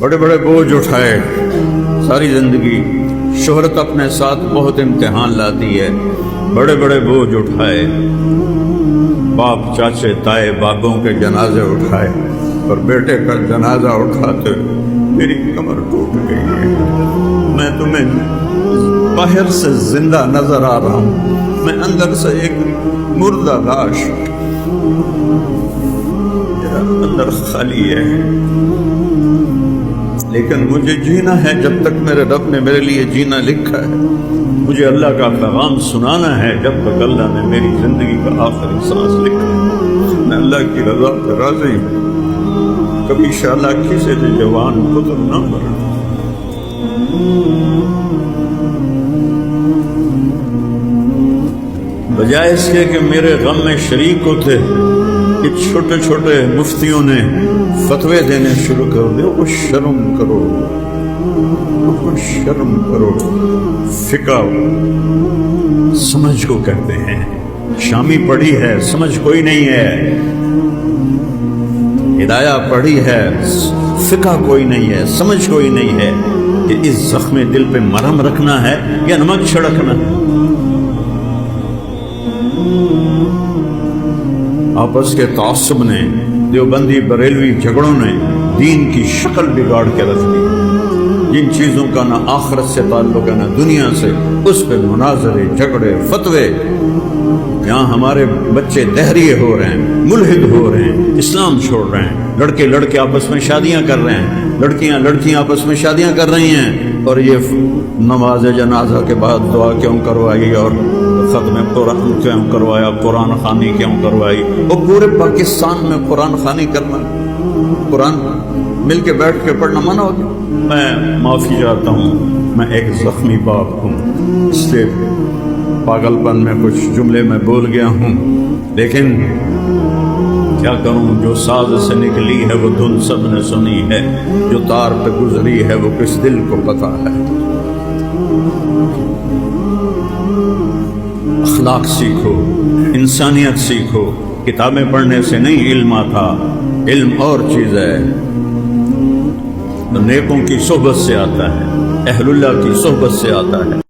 بڑے بڑے بوجھ اٹھائے ساری زندگی، شہرت اپنے ساتھ بہت امتحان لاتی ہے، بڑے بڑے بوجھ اٹھائے، باپ چاچے تائے بابوں کے جنازے اٹھائے، اور بیٹے کا جنازہ اٹھاتے میری کمر ٹوٹ گئی ہے۔ میں تمہیں باہر سے زندہ نظر آ رہا ہوں، میں اندر سے ایک مردہ لاش، میرا اندر خالی ہے، لیکن مجھے جینا ہے جب تک میرے رب نے میرے لیے جینا لکھا ہے، مجھے اللہ کا پیغام سنانا ہے جب تک اللہ نے میری زندگی کا آخری سانس لکھا ہے۔ میں اللہ کی رضا پہ راضی ہوں، کبھی شالاکی سے جوان پتر نہ مرا۔ بجائے اس کے کہ میرے غم میں شریک ہوتے، کہ چھوٹے چھوٹے مفتیوں نے فتوے دینے شروع کر دے، وہ شرم کرو، وہ شرم کرو۔ فقہ سمجھ کو کہتے ہیں، شامی پڑھی ہے سمجھ کوئی نہیں ہے، ہدایہ پڑھی ہے فقہ کوئی نہیں ہے، سمجھ کوئی نہیں ہے کہ اس زخم دل پہ مرہم رکھنا ہے یا نمک چھڑکنا ہے۔ آپس کے تعصب نے، دیوبندی بریلوی جھگڑوں نے دین کی شکل بگاڑ کے رکھ دی۔ جن چیزوں کا نہ آخرت سے تعلق ہے نہ دنیا سے، اس پہ مناظرے، جھگڑے، فتوے۔ یہاں ہمارے بچے دہریے ہو رہے ہیں، ملحد ہو رہے ہیں، اسلام چھوڑ رہے ہیں، لڑکے لڑکے آپس میں شادیاں کر رہے ہیں، لڑکیاں آپس میں شادیاں کر رہی ہیں، اور یہ نماز جنازہ کے بعد دعا کیوں کروائی اور ختم قرآن کیوں کروایا، قرآن خوانی کیوں کروائی؟ وہ پورے پاکستان میں قرآن خوانی کرنا، قرآن مل کے بیٹھ کے پڑھنا منع ہو گیا۔ میں معافی چاہتا ہوں، میں ایک زخمی باپ ہوں، اس لیے پاگل پن میں کچھ جملے میں بول گیا ہوں، لیکن کیا کروں، جو ساز سے نکلی ہے وہ دھن سب نے سنی ہے، جو تار پہ گزری ہے وہ کس دل کو پتا ہے۔ اخلاق سیکھو، انسانیت سیکھو، کتابیں پڑھنے سے نہیں علم آتا، علم اور چیز ہے، نیکوں کی صحبت سے آتا ہے، اہل اللہ کی صحبت سے آتا ہے۔